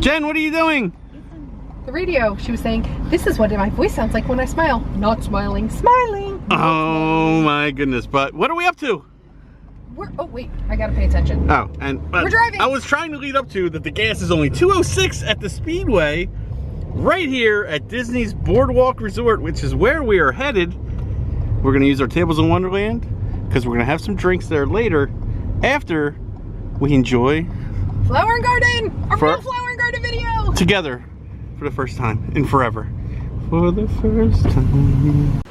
Jen, what are you doing? The radio, she was saying, this is what my voice sounds like when I smile. Not smiling, smiling. Oh my goodness, but what are we up to? Oh wait, I gotta pay attention. Oh, and we're driving. I was trying to lead up to that the gas is only $2.06 at the Speedway, right here at Disney's Boardwalk Resort, which is where we are headed. We're gonna use our Tables in Wonderland, because we're gonna have some drinks there later, after we enjoy Flower and Garden! Our real Flower and Garden video! Together, for the first time in forever. For the first time.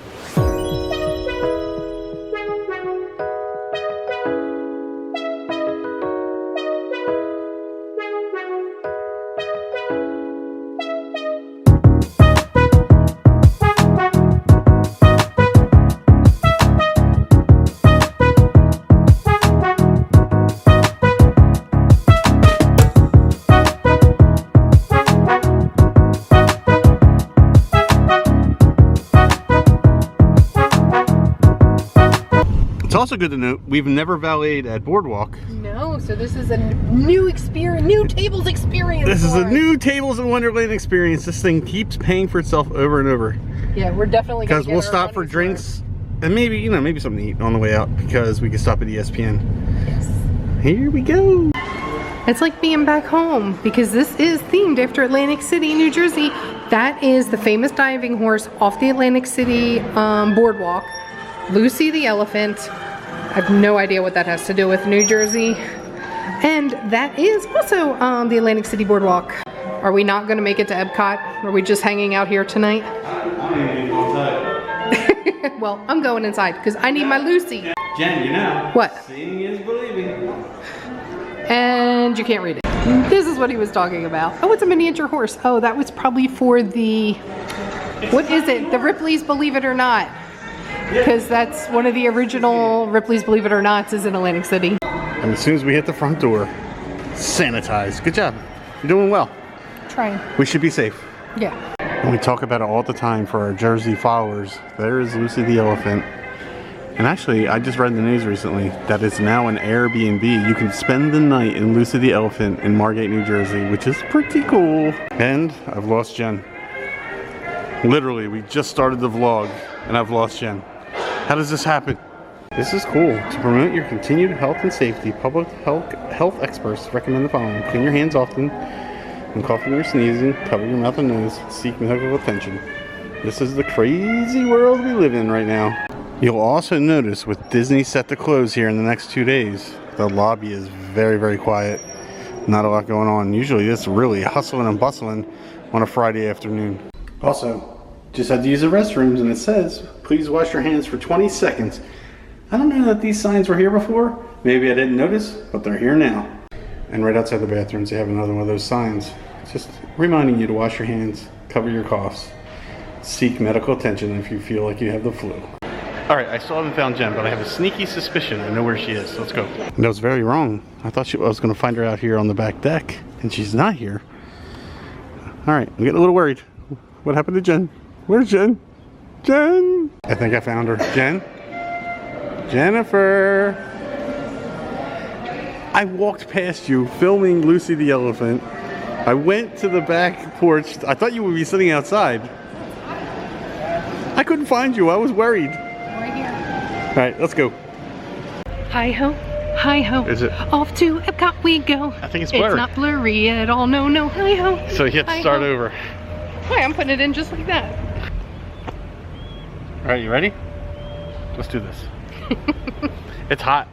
It's also good to note, we've never valeted at Boardwalk. No, so this is a new experience, new tables experience. This is a new Tables in Wonderland experience. This thing keeps paying for itself over and over. Yeah, we're definitely gonna because we'll stop for drinks and maybe, you know, maybe something to eat on the way out because we can stop at ESPN. Yes. Here we go. It's like being back home because this is themed after Atlantic City, New Jersey. That is the famous diving horse off the Atlantic City boardwalk. Lucy the elephant. I have no idea what that has to do with New Jersey. And that is also the Atlantic City Boardwalk. Are we not going to make it to Epcot? Are we just hanging out here tonight? I'm going to go inside. Well, I'm going inside because I need my Lucy. Jen, you know. What? Seeing is believing. And you can't read it. This is what he was talking about. Oh, it's a miniature horse. Oh, that was probably for the... What is it? The Ripley's Believe It or Not. Because that's one of the original Ripley's Believe It or Nots is in Atlantic City. And as soon as we hit the front door, sanitize. Good job. You're doing well. Trying. We should be safe. Yeah. And we talk about it all the time for our Jersey followers. There is Lucy the elephant. And actually, I just read in the news recently that it's now an Airbnb. You can spend the night in Lucy the elephant in Margate, New Jersey, which is pretty cool. And I've lost Jen. Literally, we just started the vlog and I've lost Jen. How does this happen? This is cool. To promote your continued health and safety, public health experts recommend the following. Clean your hands often. When coughing or sneezing, cover your mouth and nose. Seek medical attention. This is the crazy world we live in right now. You'll also notice with Disney set to close here in the next 2 days, the lobby is very, very quiet. Not a lot going on. Usually it's really hustling and bustling on a Friday afternoon. Also, just had to use the restrooms and it says, please wash your hands for 20 seconds. I don't know that these signs were here before. Maybe I didn't notice, but they're here now. And right outside the bathrooms, they have another one of those signs. Just reminding you to wash your hands, cover your coughs, seek medical attention if you feel like you have the flu. All right, I still haven't found Jen, but I have a sneaky suspicion I know where she is. Let's go. And I was very wrong. I thought I was going to find her out here on the back deck, and she's not here. All right, I'm getting a little worried. What happened to Jen? Where's Jen? Jen! I think I found her. Jen? Jennifer! I walked past you filming Lucy the elephant. I went to the back porch. I thought you would be sitting outside. I couldn't find you. I was worried. Right here. All right, let's go. Hi ho, hi ho. Is it? Off to Epcot we go. I think it's blurry. It's not blurry at all. No, no. Hi ho. So you have to start over. Hi, I'm putting it in just like that. All right, you ready? Let's do this. It's hot.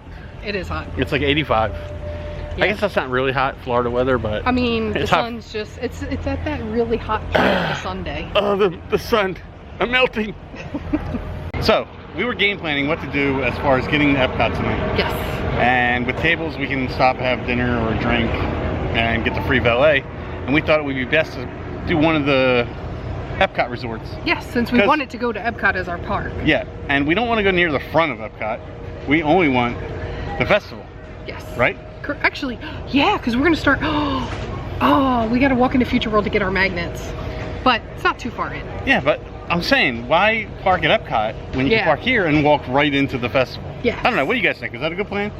It is hot. It's like 85. Yeah. I guess that's not really hot Florida weather, but I mean, the sun's hot. just, it's at that really hot part of the Sunday. Oh, the sun. I'm melting. So, we were game planning what to do as far as getting to Epcot tonight. Yes. And with tables, we can stop, have dinner or a drink, and get the free valet. And we thought it would be best to do one of the Epcot resorts. Yes, since we wanted to go to Epcot as our park. Yeah, and we don't want to go near the front of Epcot. We only want the festival. Yes. Right? Actually, yeah, because we're going to start... Oh, we got to walk into Future World to get our magnets. But it's not too far in. Yeah, but I'm saying, why park at Epcot when you can park here and walk right into the festival? Yeah. I don't know, what do you guys think? Is that a good plan?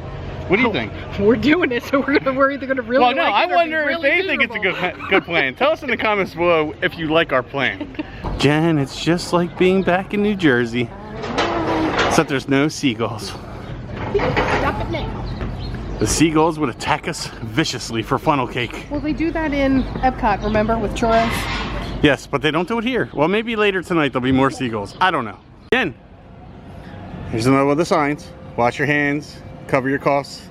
What do you think? We're doing it, so we're either gonna really Well, no, like it I wonder or be if really they think it's a miserable. good plan. Tell us in the comments below if you like our plan. Jen, it's just like being back in New Jersey. Except there's no seagulls. Stop it now. The seagulls would attack us viciously for funnel cake. Well, they do that in Epcot, remember, with churros? Yes, but they don't do it here. Well, maybe later tonight there'll be more seagulls. I don't know. Jen, here's another one of the signs. Wash your hands, cover your coughs.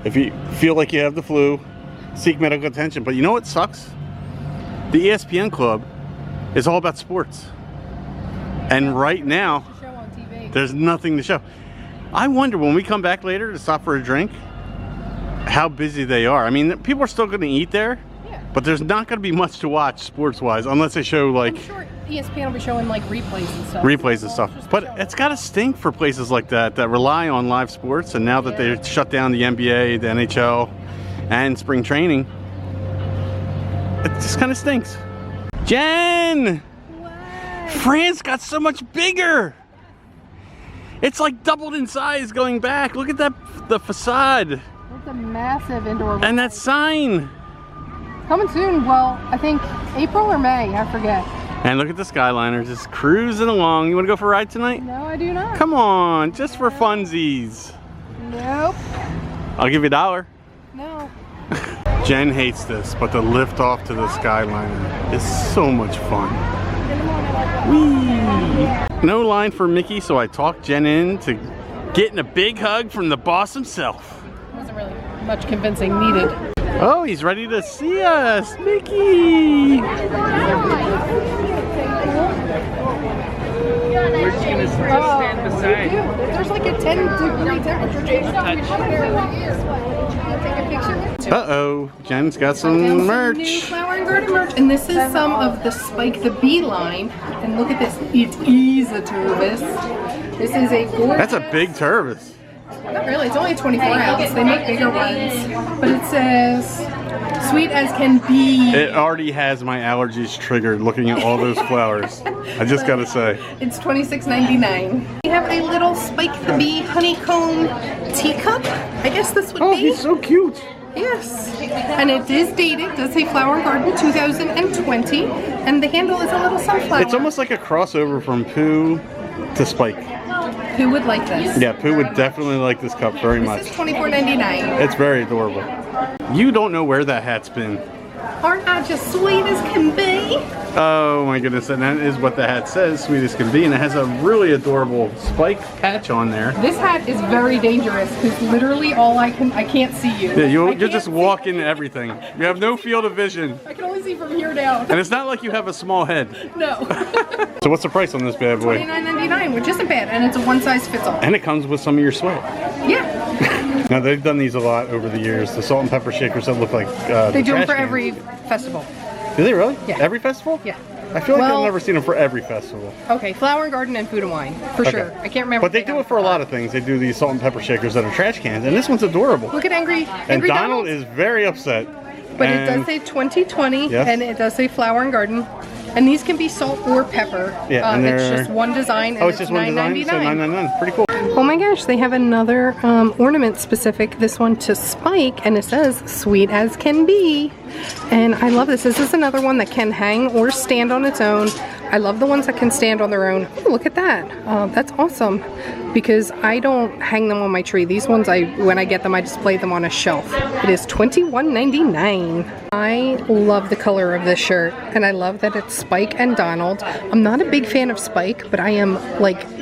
If you feel like you have the flu, seek medical attention. But you know what sucks? The ESPN club is all about sports. And right now, Show on TV. there's nothing to show. I wonder when we come back later to stop for a drink, how busy they are. I mean, people are still going to eat there, Yeah. but there's not going to be much to watch sports-wise unless they show like I'm sure ESPN will be showing like replays and stuff. replays and stuff. Just But show it's got to stink for places like that that rely on live sports. And now that they shut down the NBA, the NHL, and spring training, it just kind of stinks. Jen, France got so much bigger. It's like doubled in size going back. Look at that, the facade It's a massive indoor. and that sign. Coming soon. Well, I think April or May. I forget. And look at the Skyliner just cruising along. You want to go for a ride tonight? No, I do not. Come on, just for funsies. Nope. I'll give you $1. No. Jen hates this, but the lift off to the Skyliner is so much fun. Whee! No line for Mickey, so I talked Jen into getting a big hug from the boss himself. Wasn't really much convincing needed. Oh, he's ready to see us, Mickey! There's like a 10-degree temperature change. Take a picture. Uh-oh, Jen's got some New merch. flower and garden merch, and this is some of the Spike the Bee line. And look at this, it is a Turvis. This is a gorgeous. That's a big Turvis. Not really, it's only a 24 ounce. They make bigger ones, but it says sweet as can be. It already has my allergies triggered looking at all those flowers. I just gotta say. It's $26.99. We have a little Spike the Bee honeycomb teacup. I guess this would Oh, be. he's so cute. Yes, and it is dated. It does say Flower and Garden 2020, and the handle is a little sunflower. It's almost like a crossover from Pooh to Spike. Who would like this? Yeah, Pooh would definitely like this cup very much. This is $24.99. It's very adorable. You don't know where that hat's been. Aren't I just sweet as can be? Oh my goodness, and that is what the hat says, sweet as can be, and it has a really adorable spike patch on there. This hat is very dangerous because literally I can't see you. Yeah, you'll I can't just see- walk into everything. You have no field of vision. I can only see from here down. And it's not like you have a small head. No. So what's the price on this bad boy? $29.99, which isn't bad, and it's a one size fits all. And it comes with some of your sweat. Yeah. Now they've done these a lot over the years. The salt and pepper shakers that look like They do them trash for cans. every festival. Do they really? Yeah. Every festival? Yeah. I feel like Well- I've never seen them for every festival. Okay, Flower and Garden and Food and Wine, for sure. I can't remember. But they do it for a lot of things. They do these salt and pepper shakers that are trash cans, and this one's adorable. Look at Angry And Donald Donald. is very upset. But it And- does say 2020, Yes. and it does say Flower and Garden. And these can be salt or pepper. Yeah, and it's they're- just one design, and Oh, it's just one design? So $9.99. Pretty cool. Oh my gosh, they have another ornament specific, this one to Spike, and it says sweet as can be. And I love this. This is another one that can hang or stand on its own. I love the ones that can stand on their own. Ooh, look at that. That's awesome because I don't hang them on my tree. These ones, when I get them, I display them on a shelf. It is $21.99. I love the color of this shirt, and I love that it's Spike and Donald. I'm not a big fan of Spike, but I am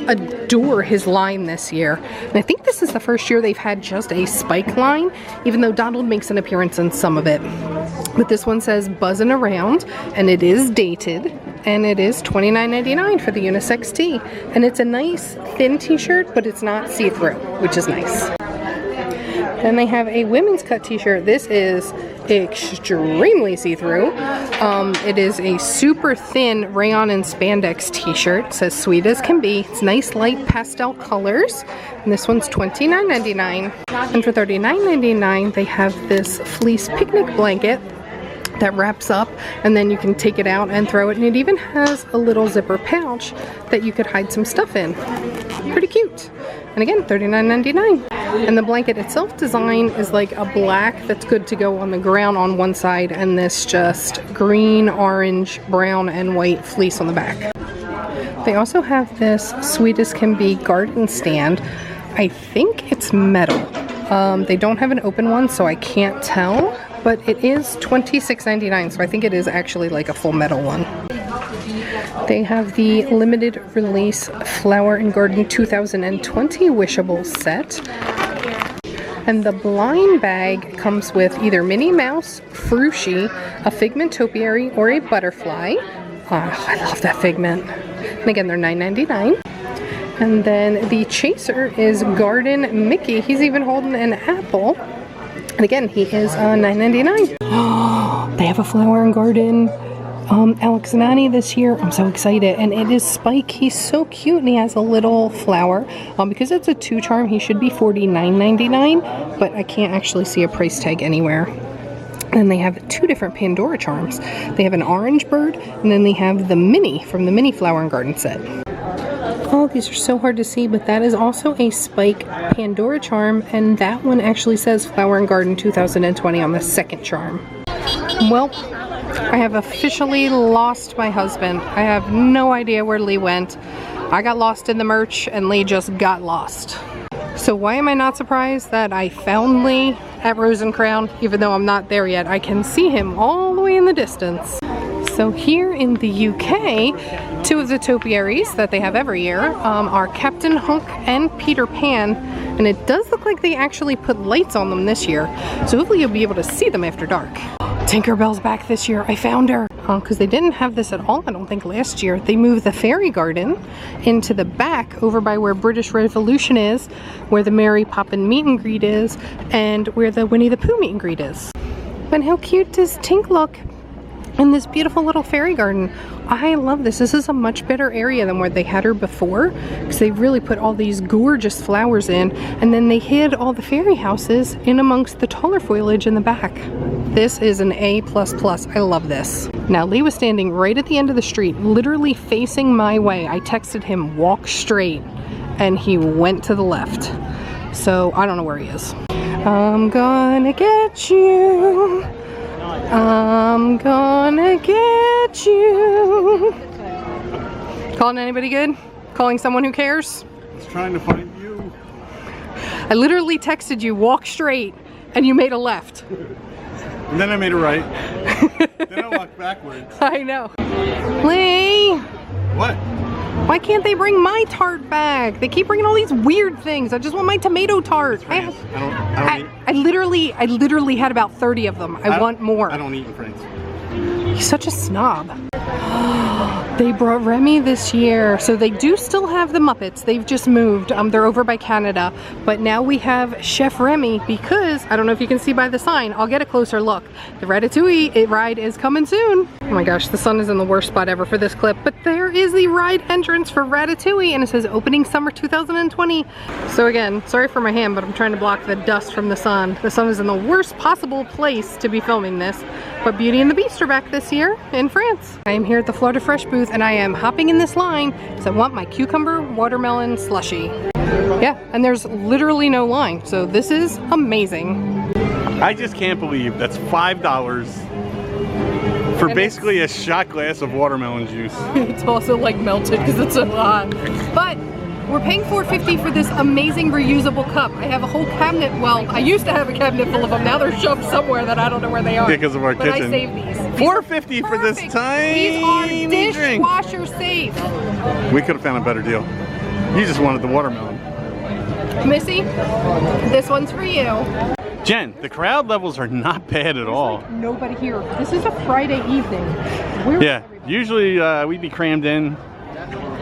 adore his line this year. And I think this is the first year they've had just a Spike line, even though Donald makes an appearance in some of it. But this one says Buzzin' Around, and it is dated, and it is $29.99 for the unisex tee. And it's a nice thin t-shirt, but it's not see-through, which is nice. Then they have a women's cut t-shirt. This is extremely see-through. It is a super thin rayon and spandex t-shirt. It says sweet as can be. It's nice light pastel colors. And this one's $29.99. And for $39.99 they have this fleece picnic blanket. that wraps up, and then you can take it out and throw it, and it even has a little zipper pouch that you could hide some stuff in. Pretty cute. And again, $39.99. And the blanket itself design is like a black that's good to go on the ground on one side, and this just green, orange, brown, and white fleece on the back. They also have this sweet as can be garden stand. I think it's metal. They don't have an open one, so I can't tell, but it is $26.99, so I think it is actually like a full metal one. They have the limited release Flower and Garden 2020 wishable set. And the blind bag comes with either Minnie Mouse, Frushi, a Figment topiary, or a butterfly. Oh, I love that Figment. And again, they're $9.99. And then the chaser is Garden Mickey. He's even holding an apple. And again, he is $9.99. Oh, they have a Flower and Garden Alex and Annie this year. I'm so excited. And it is Spike. He's so cute, and he has a little flower. Because it's a 2 charm, he should be $49.99, but I can't actually see a price tag anywhere. And they have 2 different Pandora charms. They have an orange bird, and then they have the Minnie from the Mini Flower and Garden set. Oh, these are so hard to see, but that is also a Spike Pandora charm, and that one actually says Flower and Garden 2020 on the second charm. Well, I have officially lost my husband. I have no idea where Lee went. I got lost in the merch, and Lee just got lost. So why am I not surprised that I found Lee at Rose and Crown, even though I'm not there yet? I can see him all the way in the distance. So here in the UK, 2 of the topiaries that they have every year are Captain Hook and Peter Pan, and it does look like they actually put lights on them this year, so hopefully you'll be able to see them after dark. Tinkerbell's back this year. I found her. Because they didn't have this at all, I don't think, last year. They moved the fairy garden into the back over by where British Revolution is, where the Mary Poppins meet and greet is, and where the Winnie the Pooh meet and greet is. And how cute does Tink look in this beautiful little fairy garden? I love this. This is a much better area than where they had her before, because they really put all these gorgeous flowers in, and then they hid all the fairy houses in amongst the taller foliage in the back. This is an A++. I love this. Now, Lee was standing right at the end of the street, literally facing my way. I texted him, walk straight, and he went to the left. So I don't know where he is. I'm gonna get you. I'm gonna get you. Calling anybody good? Calling someone who cares? I was trying to find you. I literally texted you, walk straight, and you made a left. And then I made a right. Then I walked backwards. I know. Lee! What? Why can't they bring my tart back? They keep bringing all these weird things. I just want my tomato tart. I literally had about 30 of them. I want more. I don't eat in France. He's such a snob. They brought Remy this year. So they do still have the Muppets. They've just moved. They're over by Canada. But now we have Chef Remy because, I don't know if you can see by the sign, I'll get a closer look. The Ratatouille ride is coming soon. Oh my gosh, the sun is in the worst spot ever for this clip. But there is the ride entrance for Ratatouille, and it says opening summer 2020. So again, sorry for my hand, but I'm trying to block the dust from the sun. The sun is in the worst possible place to be filming this. But Beauty and the Beast are back this year in France. I am here at the Florida Fresh booth, and I am hopping in this line because I want my cucumber watermelon slushie. Yeah, and there's literally no line, so this is amazing. I just can't believe that's $5 for and basically a shot glass of watermelon juice. It's also like melted because it's so hot. But we're paying $4.50 for this amazing reusable cup. I have a whole cabinet. Well, I used to have a cabinet full of them. Now they're shoved somewhere that I don't know where they are. Because of our kitchen. But I saved these. $4.50 for this tiny These are drink. dishwasher safe. We could have found a better deal. You just wanted the watermelon. Missy, this one's for you. Jen, the crowd levels are not bad at all. Like nobody here. This is a Friday evening. Yeah, usually we'd be crammed in,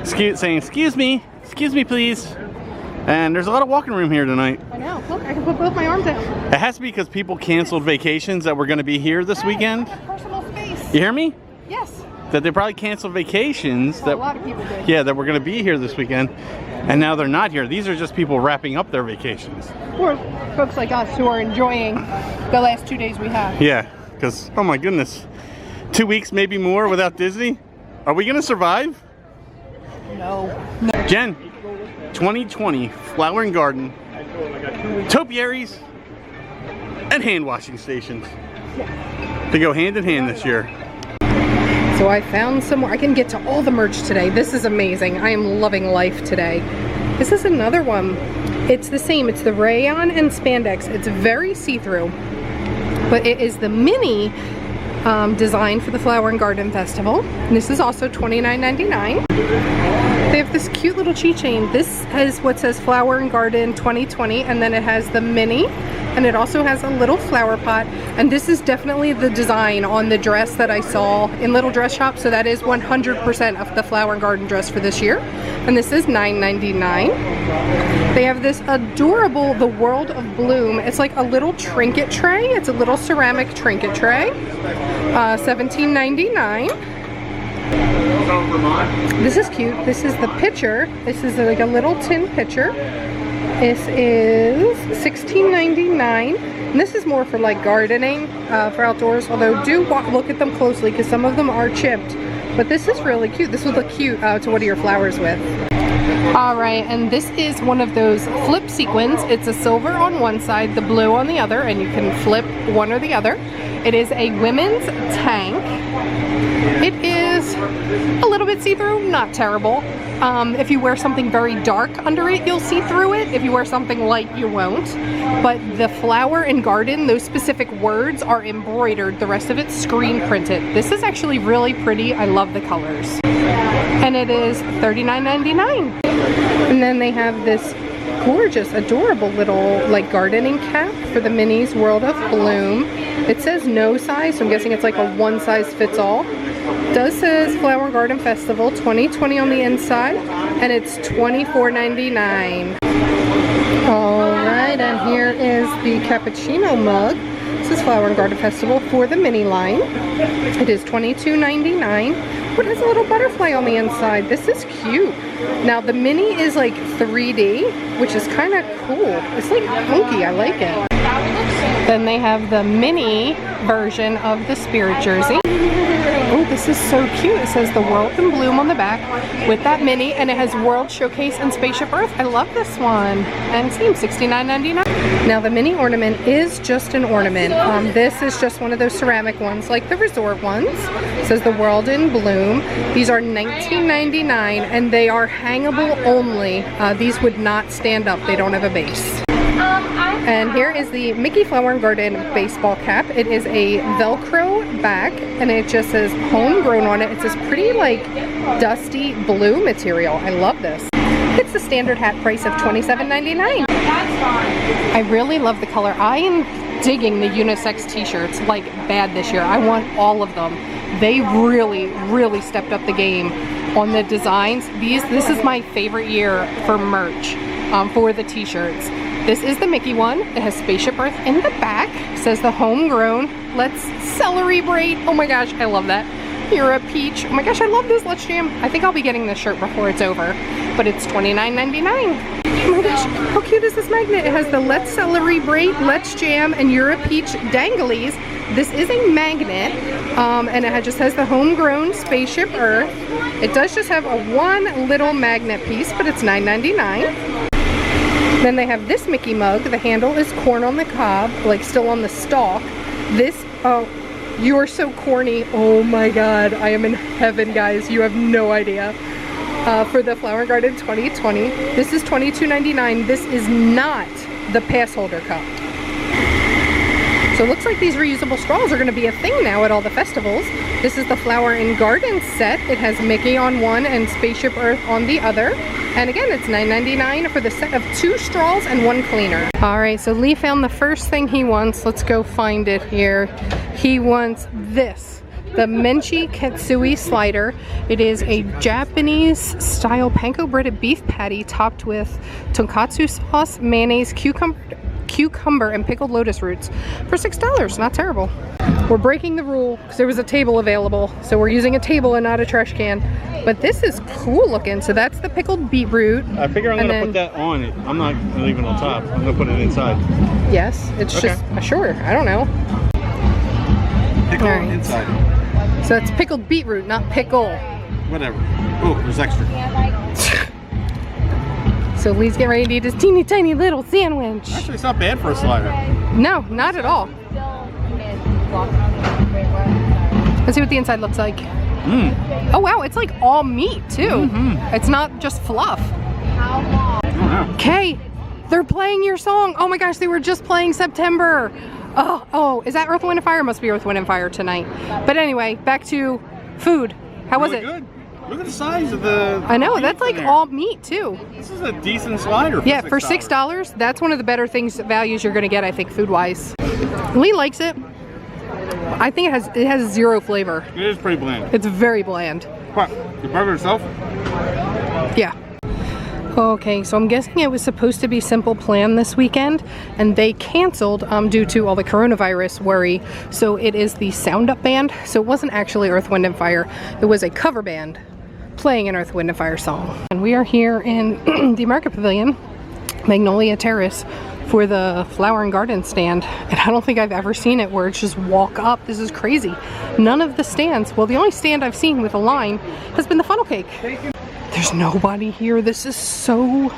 saying, excuse me, please. And there's a lot of walking room here tonight. I know. Look, I can put both my arms out. It has to be because people canceled vacations that were going to be here this weekend. Personal space. You hear me? Yes. That they probably canceled vacations. Well, a lot of people did. Yeah, that were going to be here this weekend. And now they're not here. These are just people wrapping up their vacations. Or folks like us who are enjoying the last 2 days we have. Yeah. because, oh my goodness, 2 weeks, maybe more without Disney. Are we gonna survive? No. Jen, 2020 Flower and Garden, topiaries, and hand washing stations. They go hand in hand this year. So I found some more. I can get to all the merch today. This is amazing. I am loving life today. This is another one. It's the same. It's the rayon and spandex. It's very see-through, but it is the mini design for the Flower and Garden Festival. And this is also $29.99. They have this cute little keychain. This has what says Flower and Garden 2020, and then it has the mini, and it also has a little flower pot. And this is definitely the design on the dress that I saw in Little Dress Shop, so that is 100% of the Flower and Garden dress for this year. And this is $9.99. They have this adorable The World of Bloom. It's like a little trinket tray. It's a little ceramic trinket tray. $17.99. This is cute. This is the pitcher. This is like a little tin pitcher. This is $16.99. And this is more for like gardening, for outdoors. Although do look at them closely because some of them are chipped. But this is really cute. This would look cute to water your flowers with. Alright, and this is one of those flip sequins. It's a silver on one side, the blue on the other, and you can flip one or the other. It is a women's tank. It is a little bit see-through, not terrible. If you wear something very dark under it, you'll see through it. If you wear something light, you won't. But the Flower and Garden, those specific words are embroidered. The rest of it's screen printed. This is actually really pretty. I love the colors. And it is $39.99. And then they have this gorgeous, adorable little like gardening cap for the Minnie's World of Bloom. It says no size, so I'm guessing it's like a one size fits all. It does says Flower and Garden Festival 2020 on the inside, and it's $24.99. Alright, and here is the cappuccino mug. This is Flower and Garden Festival for the mini line. It is $22.99. It has a little butterfly on the inside. This is cute. Now the mini is like 3D, which is kind of cool. It's like funky. I like it. Then they have the mini version of the Spirit jersey. Oh, this is so cute. It says The World in Bloom on the back with that mini, and it has World Showcase and Spaceship Earth. I love this one. And same, $69.99. Now the mini ornament is just an ornament. This is just one of those ceramic ones, like the resort ones. It says The World in Bloom. These are $19.99, and they are hangable only. These would not stand up. They don't have a base. And here is the Mickey Flower and Garden baseball cap. It is a Velcro back, and it just says homegrown on it. It's this pretty like dusty blue material. I love this. It's the standard hat price of $27.99. I really love the color. I am digging the unisex t-shirts like bad this year. I want all of them. They really stepped up the game on the designs. This is my favorite year for merch, for the t-shirts. This is the Mickey one. It has Spaceship Earth in the back. It says the homegrown. Let's celebrate. Oh my gosh, I love that. You're a peach. Oh my gosh, I love this. Let's jam. I think I'll be getting this shirt before it's over. But it's $29.99. Oh my gosh, how cute is this magnet? It has the Let's Celebrate, Let's Jam, and You're a Peach danglies. This is a magnet, and it just has the homegrown Spaceship Earth. It does just have a one little magnet piece, but it's $9.99. Then they have this Mickey mug. The handle is corn on the cob, like still on the stalk. This, oh, you are so corny. Oh my god, I am in heaven, guys. You have no idea. For the Flower and Garden 2020, this is $22.99. This is not the Passholder cup. So it looks like these reusable straws are going to be a thing now at all the festivals. This is the Flower and Garden set. It has Mickey on one and Spaceship Earth on the other. And again, it's $9.99 for the set of 2 straws and 1 cleaner. Alright, so Lee found the first thing he wants. Let's go find it here. He wants this. The Menchie Katsui slider. It is a Japanese style panko breaded beef patty topped with tonkatsu sauce, mayonnaise, cucumber, and pickled lotus roots for $6. Not terrible. We're breaking the rule because there was a table available, so we're using a table and not a trash can. But this is cool looking. So that's the pickled beetroot. I figure I'm gonna put that on it. I'm not leaving it on top. I'm gonna put it inside. Yes, it's just sure. I don't know. pickle All right. inside. So that's pickled beetroot, not pickle. Whatever. Oh, there's extra. So Lee's getting ready to eat his teeny tiny little sandwich. Actually, it's not bad for a slider. No, not at all. Let's see what the inside looks like. Mmm. Oh wow, it's like all meat too. Mm-hmm. It's not just fluff. Okay, they're playing your song. Oh my gosh, they were just playing September. Oh, is that Earth, Wind, and Fire? Must be Earth, Wind, and Fire tonight. But anyway, back to food. How was it? Good. Look at the size of the... I know, that's like all meat too. This is a decent slider for Yeah, $6. for $6, that's one of the better values you're gonna get, I think, food-wise. Lee likes it. I think it has zero flavor. It is pretty bland. It's very bland. What? The burger itself? Yeah. Okay, so I'm guessing it was supposed to be Simple Plan this weekend, and they canceled due to all the coronavirus worry. So it is the Sound Up Band. So it wasn't actually Earth, Wind, and Fire. It was a cover band playing an Earth, Wind, and Fire song. And we are here in the America Pavilion, Magnolia Terrace, for the flower and garden stand. And I don't think I've ever seen it where it's just walk up. This is crazy. None of the stands, well, the only stand I've seen with a line has been the funnel cake. There's nobody here. This is so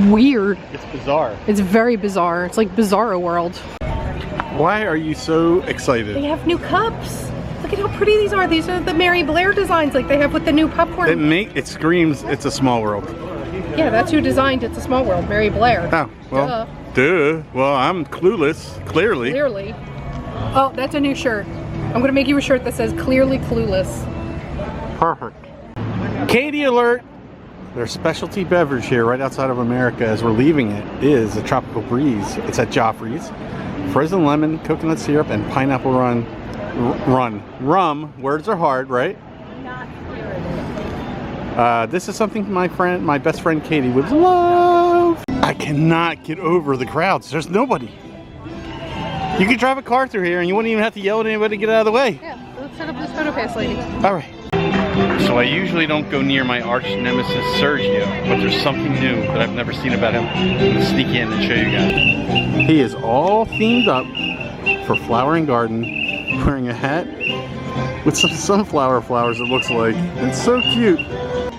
weird. It's bizarre. It's very bizarre. It's like Bizarro World. Why are you so excited? They have new cups. Look at how pretty these are. These are the Mary Blair designs like they have with the new popcorn. It screams it's a small world. Yeah, that's who designed It's a Small World, Mary Blair. Oh, well, duh. Well, I'm clueless, clearly. Clearly. Oh, that's a new shirt. I'm gonna make you a shirt that says Clearly Clueless. Perfect. Katie alert! Their specialty beverage here right outside of America as we're leaving it is a tropical breeze. It's at Joffrey's. Frozen lemon, coconut syrup, and pineapple rum. Words are hard, right? This is something my best friend Katie would love. I cannot get over the crowds. There's nobody. You could drive a car through here and you wouldn't even have to yell at anybody to get out of the way. Yeah, let's set up this photo pass lady. All right. So I usually don't go near my arch nemesis Sergio, but there's something new that I've never seen about him. I'm gonna sneak in and show you guys. He is all themed up for flower and garden, wearing a hat with some sunflower flowers, it looks like. It's so cute.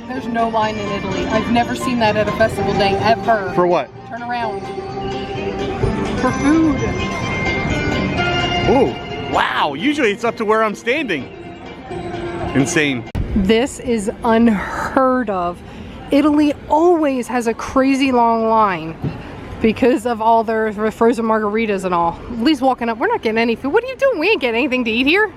There's no line in Italy. I've never seen that at a festival day, ever. For what? Turn around. For food. Oh, wow. Usually it's up to where I'm standing. Insane. This is unheard of. Italy always has a crazy long line because of all their frozen margaritas and all. Lee's walking up. We're not getting any food. What are you doing? We ain't getting anything to eat here.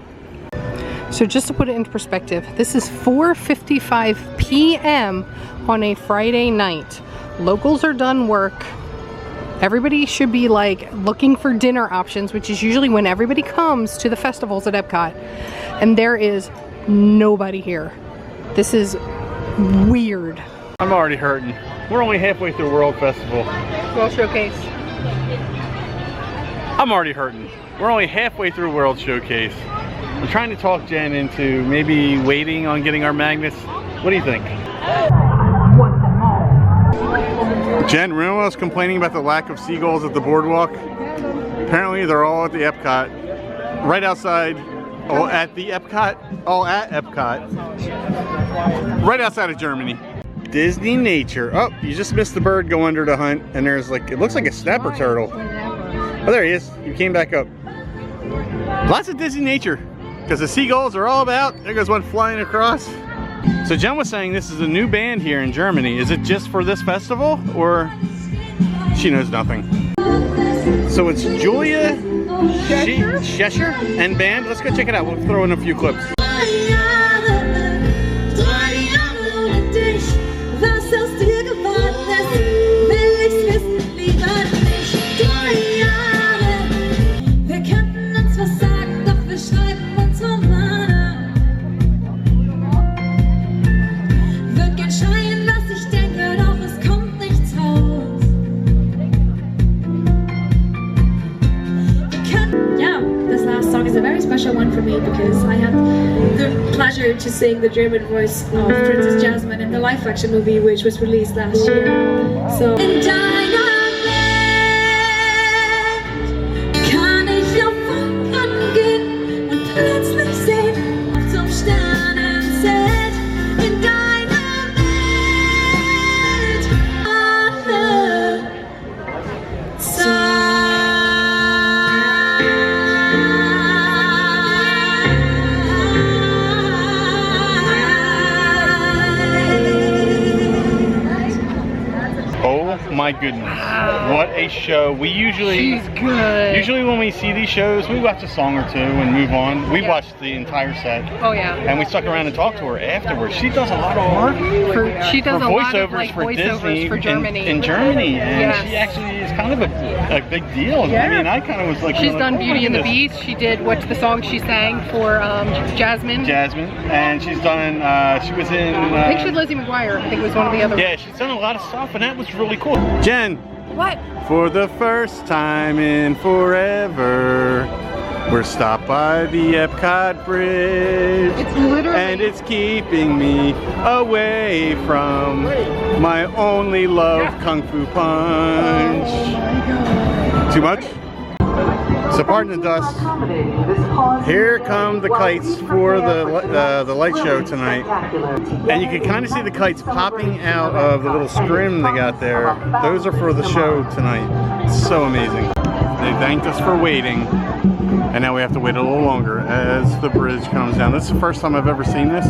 So just to put it into perspective, this is 4:55 p.m. on a Friday night. Locals are done work. Everybody should be like looking for dinner options, which is usually when everybody comes to the festivals at Epcot. And there is nobody here. This is weird. I'm already hurting. We're only halfway through World Festival. World Showcase. I'm already hurting. We're only halfway through World Showcase. I'm trying to talk Jen into maybe waiting on getting our magnets. What do you think? Jen, remember when I was complaining about the lack of seagulls at the boardwalk? Apparently they're all at the Epcot. Right outside, at Epcot. Right outside of Germany. Disney Nature. Oh, you just missed the bird go under to hunt, and there's like, it looks like a snapper turtle. Oh, there he is. You came back up. Lots of Disney Nature, because the seagulls are all about. There goes one flying across. So Jen was saying this is a new band here in Germany. Is it just for this festival, or she knows nothing? So it's Julia Schescher and band. Let's go check it out. We'll throw in a few clips. One for me because I had the pleasure to sing the German voice of Princess Jasmine in the live action movie which was released last year. So kann ich auf Wolken gehen und my goodness. Wow. What a show. We usually... She's good. Usually when we see these shows, we watch a song or two and move on. We watched the entire set. Oh, yeah. And we stuck around and talked to her afterwards. She does a lot of work. She does a lot of voiceovers Disney for Germany. In Germany. And she actually is kind of a big deal. Yeah. I mean, I kind of was like... She's done Beauty and the Beast. She did, what's the song she sang for Jasmine? Jasmine. And she's done, she was in... I think she did Lizzie McGuire. I think it was one of the other Yeah, she's done a lot of stuff, and that was really cool. Jen. What? For the first time in forever, we're stopped by the Epcot Bridge. It's literally... And it's keeping me away from my only love, Kung Fu Punch. Oh my god. Too much? So pardon the dust. Here come the kites for the light show tonight. And you can kind of see the kites popping out of the little scrim they got there. Those are for the show tonight. It's so amazing. They thanked us for waiting. And now we have to wait a little longer as the bridge comes down. This is the first time I've ever seen this.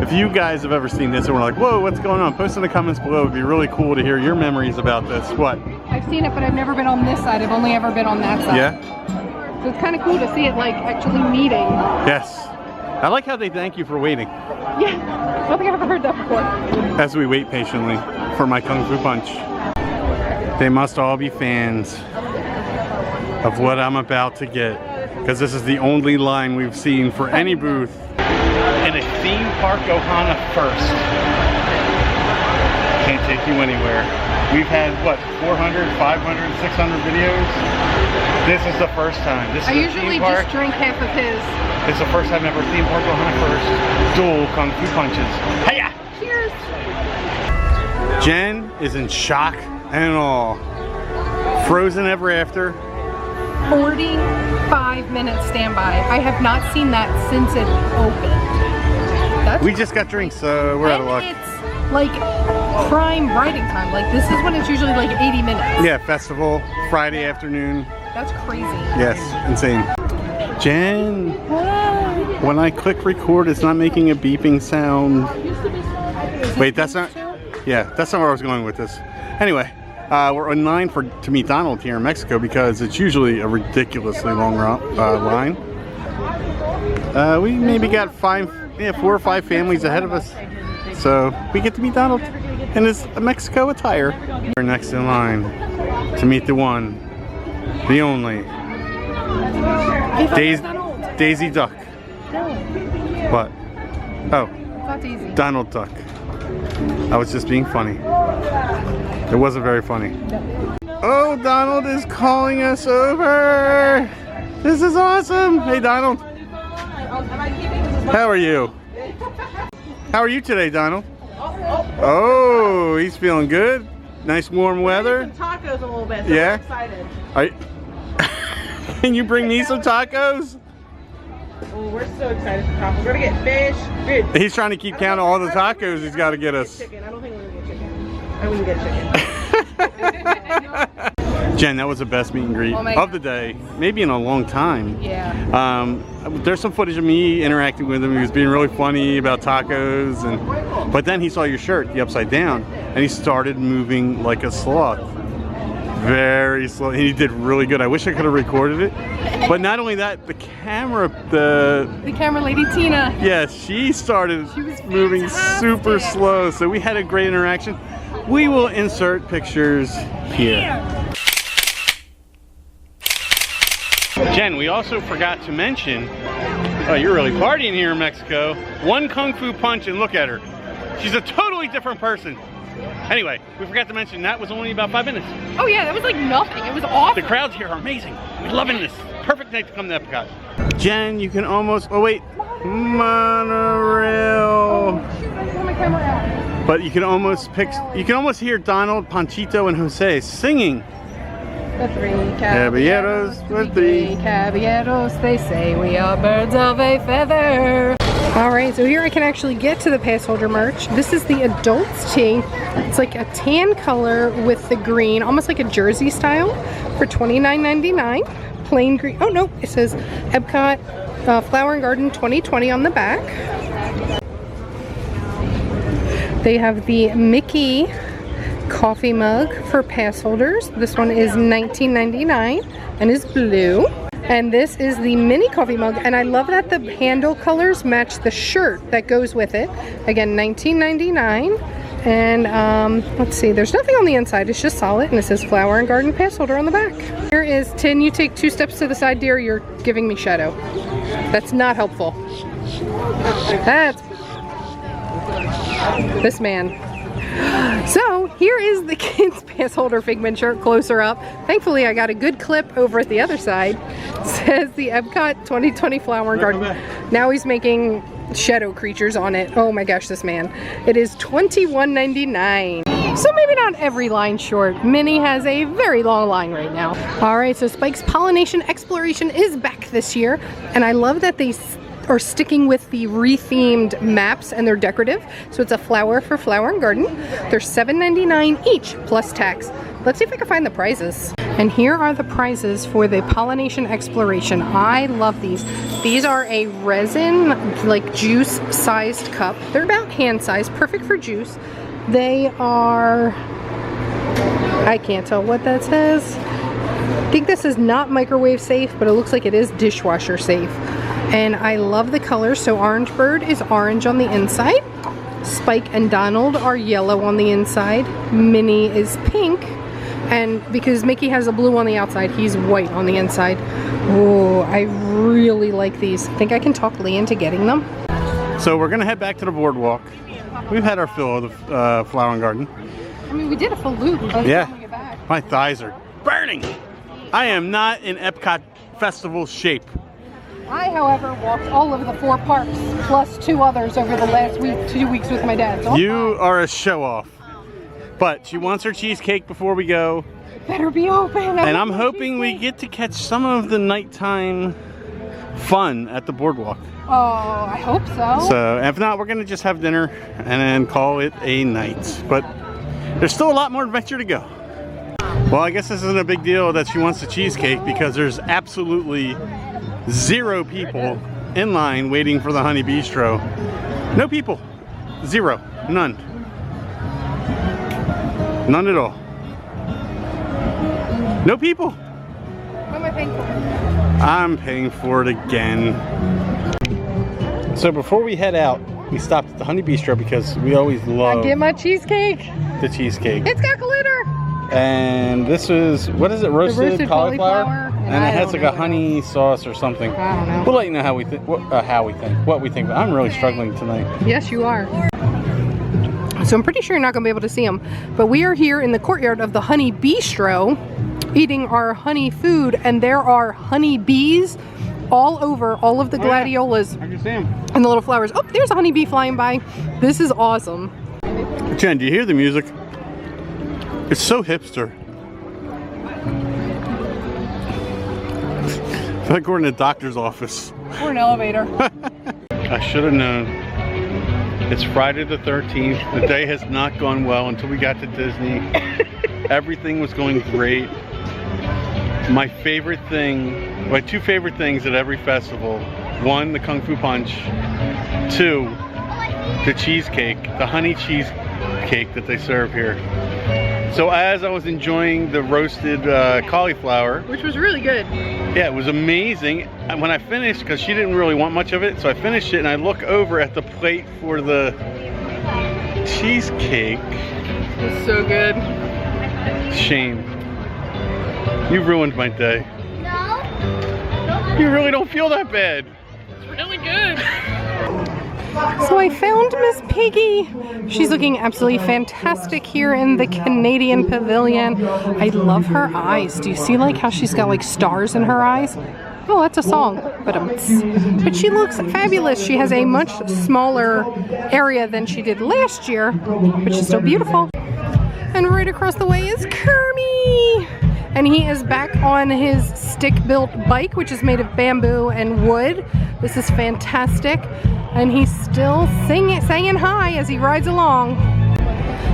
If you guys have ever seen this and we're like, whoa, what's going on? Post in the comments below. It'd be really cool to hear your memories about this. What? I've seen it, but I've never been on this side. I've only ever been on that side. Yeah? So it's kind of cool to see it like actually meeting. Yes. I like how they thank you for waiting. Yeah. I don't think I've ever heard that before. As we wait patiently for my Kung Fu Punch. They must all be fans of what I'm about to get. Because this is the only line we've seen for any booth. In a theme park Ohana first. Can't take you anywhere. We've had, what, 400, 500, 600 videos? This is the first time. This is I usually just drink half of his. This is the first time ever theme park Ohana first. Dual Kung Fu Punches. Hiya! Cheers! Jen is in shock and awe. Frozen ever after. 45-minute standby. I have not seen that since it opened. We just got drinks, so we're out of luck. It's like prime riding time. Like this is when it's usually like 80 minutes. Yeah, festival, Friday afternoon. That's crazy. Yes, insane. Jen, when I click record, it's not making a beeping sound. Wait, that's not... Yeah, that's not where I was going with this. Anyway. We're in line to meet Donald here in Mexico because it's usually a ridiculously long line. We maybe got 4 or 5 families ahead of us. So we get to meet Donald in his Mexico attire. We're next in line to meet the one, the only, Daisy Duck. What? Oh, Donald Duck. I was just being funny. It wasn't very funny. Oh, Donald is calling us over. This is awesome. Hey, Donald. How are you? How are you today, Donald? Oh, he's feeling good. Nice warm weather. Tacos a little bit. So yeah. I'm excited. Can you bring me some tacos? Oh, we're so excited for tacos. We're gonna get fish. Dude, He's trying to keep count of all the tacos he's got to get us. Chicken. I don't think we're gonna get chicken. I wouldn't get chicken. Jen, that was the best meet and greet of the day, maybe in a long time. Yeah. There's some footage of me interacting with him. He was being really funny about tacos, but then he saw your shirt, the upside down, and he started moving like a sloth. Very slow. He did really good. I wish I could have recorded it. But not only that, the camera lady Tina. Yes, she started moving super slow. So we had a great interaction. We will insert pictures here. Jen, we also forgot to mention, oh, you're really partying here in Mexico. One Kung Fu Punch and look at her. She's a totally different person. Anyway, we forgot to mention that was only about 5 minutes. Oh yeah, that was like nothing. It was awesome. The crowds here are amazing. We're loving this. Perfect night to come to Epcot. Jen, you can almost, oh wait, monorail. Oh, shoot, I pulled my camera out. But you can almost hear Donald, Panchito, and Jose singing. The 3 caballeros, with 3 caballeros, they say we are birds of a feather. Alright, so here I can actually get to the Passholder merch. This is the adults tee. It's like a tan color with the green, almost like a jersey style, for $29.99. Plain green. Oh no, it says Epcot Flower and Garden 2020 on the back. They have the Mickey coffee mug for pass holders. This one is $19.99 and is blue. And this is the mini coffee mug, and I love that the handle colors match the shirt that goes with it. Again, $19.99. And let's see, there's nothing on the inside, it's just solid, and it says Flower and Garden Pass Holder on the back. Here is Tin, you take 2 steps to the side, dear, you're giving me shadow. That's not helpful. That's this man. So here is the kids pass holder Figment shirt closer up. Thankfully I got a good clip over at the other side. It says the Epcot 2020 Flower and Garden. Now he's making shadow creatures on it. Oh my gosh, this man. It is $21.99. So maybe not every line short. Minnie has a very long line right now. All right, so Spike's Pollination Exploration is back this year, and I love that they are sticking with the rethemed maps, and they're decorative. So it's a flower for Flower and Garden. They're $7.99 each plus tax. Let's see if I can find the prizes. And here are the prizes for the Pollination Exploration. I love these. These are a resin, like juice sized cup. They're about hand sized, perfect for juice. They are, I can't tell what that says. I think this is not microwave safe, but it looks like it is dishwasher safe. And I love the colors. So Orange Bird is orange on the inside. Spike and Donald are yellow on the inside. Minnie is pink. And because Mickey has a blue on the outside, he's white on the inside. Oh, I really like these. I think I can talk Lee into getting them. So we're gonna head back to the boardwalk. We've had our fill of the Flower and Garden. I mean, we did a full loop by the time we get back. My thighs are burning. I am not in Epcot festival shape. I, however, walked all of the 4 parks, plus 2 others over the last 2 weeks with my dad. So you are a show-off. But she wants her cheesecake before we go. it better be open. And I'm hoping we get to catch some of the nighttime fun at the boardwalk. Oh, I hope so. So if not, we're gonna just have dinner and then call it a night. But there's still a lot more adventure to go. Well, I guess this isn't a big deal that she wants the cheesecake because there's absolutely 0 people in line waiting for the Honey Bistro. No people. 0. None. None at all. No people. What am I paying for? I'm paying for it again. So before we head out, we stopped at the Honey Bistro because we always love Get my cheesecake. the cheesecake. It's got glitter. And this is, what is it, roasted cauliflower? And it has like a I don't know. honey sauce or something. I don't know. We'll let you know how we think. What we think. I'm really struggling tonight. Yes, you are. So I'm pretty sure you're not going to be able to see them. But we are here in the courtyard of the Honey Bistro eating our honey food, and there are honey bees all over all of the gladiolas I can see them. and the little flowers. Oh, there's a honeybee flying by. This is awesome. Jen, do you hear the music? It's so hipster. I feel like we're in a doctor's office. Or an elevator. I should have known. It's Friday the 13th. The day has not gone well until we got to Disney. Everything was going great. My favorite thing, my 2 favorite things at every festival. 1, the Kung Fu Punch. 2, the cheesecake, the honey cheesecake that they serve here. So as I was enjoying the roasted cauliflower, Which was really good. yeah, it was amazing. And when I finished, because she didn't really want much of it, so I finished it and I look over at the plate for the cheesecake. It was so good. Shame. You ruined my day. No. You really don't feel that bad. It's really good. So I found Miss Piggy. She's looking absolutely fantastic here in the Canadian Pavilion. I love her eyes. Do you see like how she's got like stars in her eyes? Oh, that's a song. But she looks fabulous. She has a much smaller area than she did last year, but she's still beautiful. And right across the way is Kermie. And he is back on his stick-built bike, which is made of bamboo and wood. This is fantastic. And he's still saying hi as he rides along.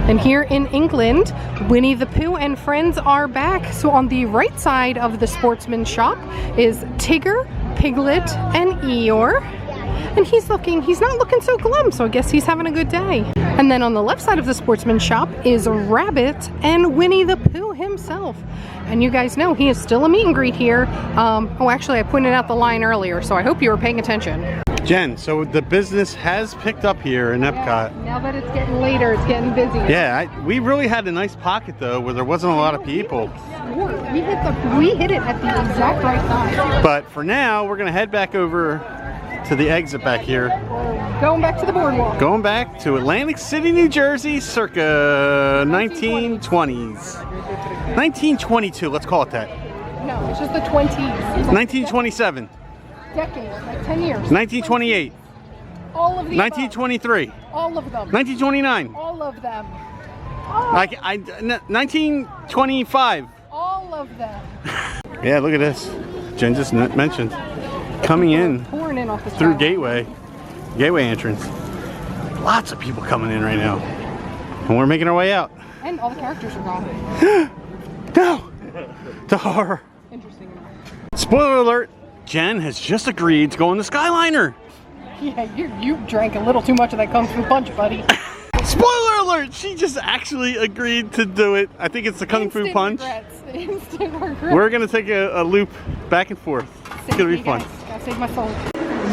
And here in England, Winnie the Pooh and friends are back. So on the right side of the sportsman shop is Tigger, Piglet, and Eeyore. and he's not looking so glum, so I guess he's having a good day. And then on the left side of the sportsman shop is Rabbit and Winnie the Pooh himself. And you guys know he is still a meet and greet here. Oh, actually, I pointed out the line earlier, so I hope you were paying attention. Jen, so the business has picked up here in Epcot. Yeah, now that it's getting later, it's getting busy. Yeah, we really had a nice pocket though, where there wasn't a lot of people. We hit it at the exact right time. But for now, we're gonna head back over to the exit back here. Going back to the boardwalk. Going back to Atlantic City, New Jersey, circa 1920s. 1922, let's call it that. No, it's just the 20s. 1927. Decades, like 10 years. 1928. All of the 1923. above. All of them. 1929. All of them. 1925. All of them. Yeah, look at this. Jen just mentioned coming in Pouring in off the through side. gateway entrance. Lots of people coming in right now, and we're making our way out. And all the characters are gone. No, the horror. Interesting enough. Spoiler alert: Jen has just agreed to go on the Skyliner. Yeah, you drank a little too much of that Kung Fu Punch, buddy. Spoiler alert! She just actually agreed to do it. I think it's the Kung Fu Punch. Instant regrets. We're gonna take a loop back and forth. It's gonna be fun. Gotta save my soul.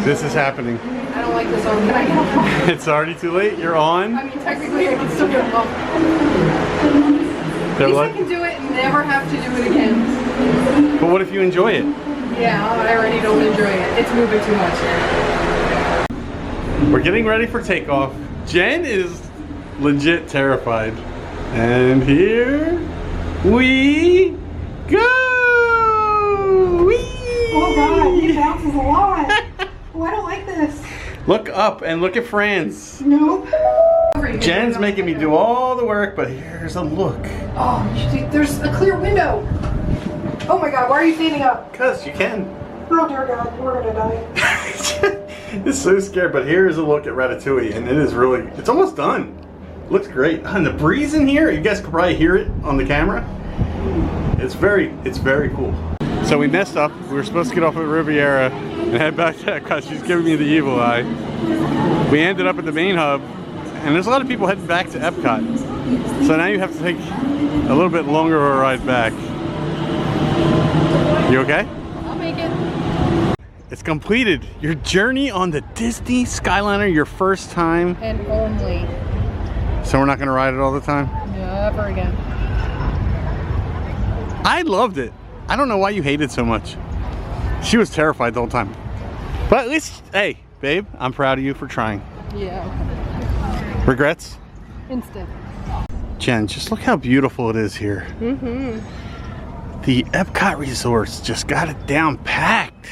This is happening. I don't like this on. Can I get off? It's already too late. You're on. I mean, technically, I can still get off. At least I can do it and never have to do it again. But what if you enjoy it? Yeah, I already don't enjoy it. It's moving too much. We're getting ready for takeoff. Jen is legit terrified. And here we go! Whee! Oh God, he bounces a lot. Oh, I don't like this. Look up and look at Franz. Nope. Jen's making me do all the work, but here's a look. Oh, there's a clear window. Oh my God, why are you standing up? Because you can. Oh dear God, we're gonna die. It's so scared, but here's a look at Ratatouille, and it is really, it's almost done. Looks great. And the breeze in here, you guys can probably hear it on the camera. It's very cool. So we messed up. We were supposed to get off at Riviera and head back to Epcot. She's giving me the evil eye. We ended up at the main hub, and there's a lot of people heading back to Epcot. So now you have to take a little bit longer of a ride back. You okay? I'll make it. It's completed. Your journey on the Disney Skyliner, your first time. And only. So we're not going to ride it all the time? Never again. I loved it. I don't know why you hated so much. She was terrified the whole time. But at least, hey, babe, I'm proud of you for trying. Yeah. Regrets? Instant. Jen, just look how beautiful it is here. Mm-hmm. The Epcot resorts just got it down packed.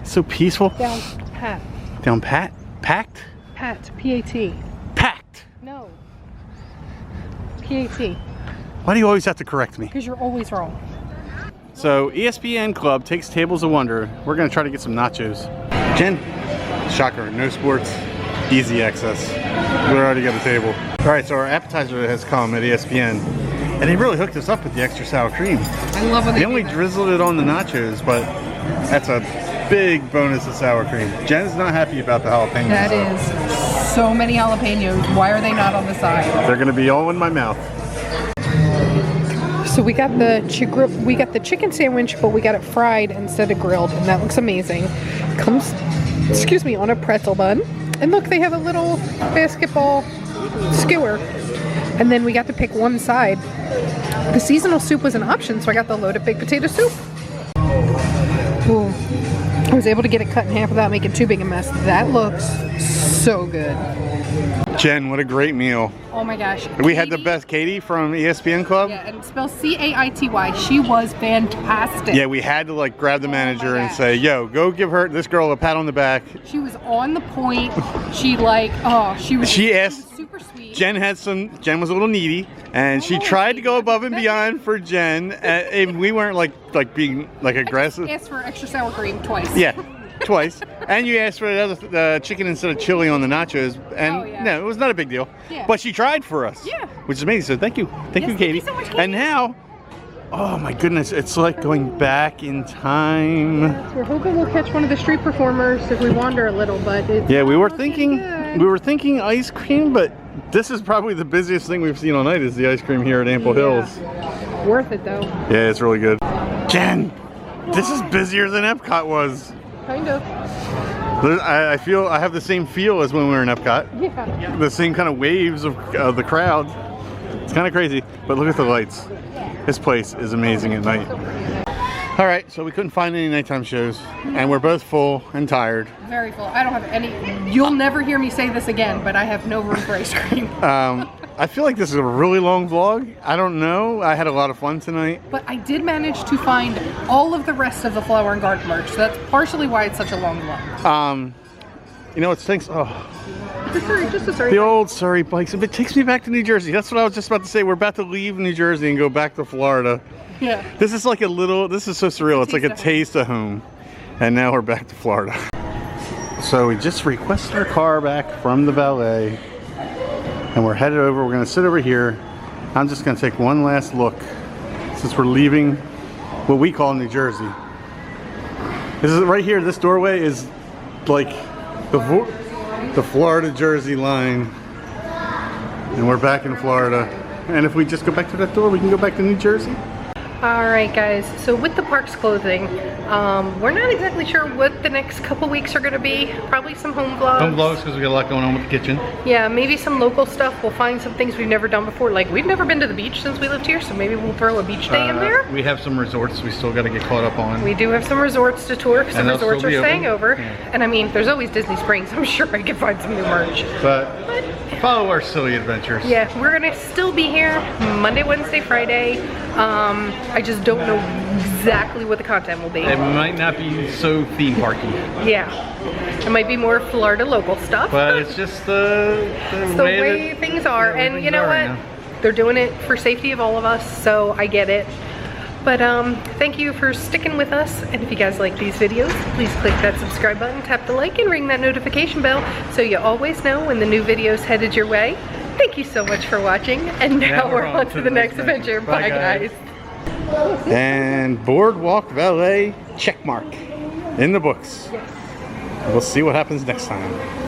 So peaceful. Down pat. Down pat? Packed? Pat. P-A-T. Packed. No. P-A-T. Why do you always have to correct me? Because you're always wrong. So ESPN Club takes Tables of Wonder. We're gonna try to get some nachos. Jen, shocker, no sports, easy access. We already got a table. All right, so our appetizer has come at ESPN, and they really hooked us up with the extra sour cream. I love when They only drizzled it on the nachos, but that's a big bonus of sour cream. Jen's not happy about the jalapenos. That is so many jalapenos. Why are they not on the side? They're gonna be all in my mouth. So we got the chicken sandwich, but we got it fried instead of grilled, and that looks amazing. Comes, excuse me, on a pretzel bun. And look, they have a little basketball skewer. And then we got to pick one side. The seasonal soup was an option, so I got the loaded baked potato soup. Ooh. I was able to get it cut in half without making too big a mess. That looks so good. Jen, what a great meal. Oh my gosh. We had the best Katie from ESPN Club. Yeah, and it's spelled C-A-I-T-Y. She was fantastic. Yeah, we had to like grab the manager and say, yo, go give this girl a pat on the back. She was on the point. She like, she was super sweet. Jen was a little needy, and she tried to go above and beyond for Jen, and we weren't like being like aggressive. I asked for extra sour cream twice. Yeah, twice. And you asked for the chicken instead of chili on the nachos, and no, it was not a big deal. Yeah. But she tried for us. Yeah. Which is amazing. So thank you, Yes, Katie. thank you so much, Katie. And now Oh my goodness, it's like going back in time. We're hoping we'll catch one of the street performers if we wander a little, but it's Yeah, we were looking thinking good. ice cream, but this is probably the busiest thing we've seen all night is the ice cream here at Ample Hills. Worth it though. Yeah, it's really good. Jen, this is busier than Epcot was. Kind of. I feel I have the same feel as when we were in Epcot. Yeah. The same kind of waves of the crowd. It's kind of crazy, but look at the lights. This place is amazing at night. All right, so we couldn't find any nighttime shows, and we're both full and tired. Very full. I don't have any. You'll never hear me say this again, but I have no room for ice cream. I feel like this is a really long vlog. I don't know. I had a lot of fun tonight. But I did manage to find all of the rest of the Flower and Garden merch, so that's partially why it's such a long vlog. You know, it's thanks. Oh, Just a Surrey. the old Surrey bikes. It takes me back to New Jersey. That's what I was just about to say. We're about to leave New Jersey and go back to Florida. Yeah. This is like a little. This is so surreal. It's like a taste of home, and now we're back to Florida. So we just requested our car back from the valet, and we're headed over. We're gonna sit over here. I'm just gonna take one last look since we're leaving what we call New Jersey. This is right here. This doorway is like the Florida Jersey line, and we're back in Florida. And if we just go back to that door, we can go back to New Jersey. Alright guys, so with the parks closing, we're not exactly sure what the next couple weeks are going to be. Probably some home vlogs. Home vlogs because we got a lot going on with the kitchen. Yeah, maybe some local stuff. We'll find some things we've never done before. Like, we've never been to the beach since we lived here, so maybe we'll throw a beach day in there. We have some resorts we still got to get caught up on. We do have some resorts to tour because some And they'll resorts still are be staying open. over. Yeah. And I mean, there's always Disney Springs. I'm sure I can find some new merch. But follow our silly adventures. Yeah, we're gonna still be here Monday, Wednesday, Friday. I just don't know exactly what the content will be. It might not be so theme parky. Yeah, it might be more Florida local stuff. But it's just the way things are. And you know what? They're doing it for safety of all of us, so I get it. But thank you for sticking with us. And if you guys like these videos, please click that subscribe button, tap the like, and ring that notification bell so you always know when the new video's headed your way. Thank you so much for watching. And now we're on to the next adventure. Bye guys. And Boardwalk Valet check mark in the books. Yes. We'll see what happens next time.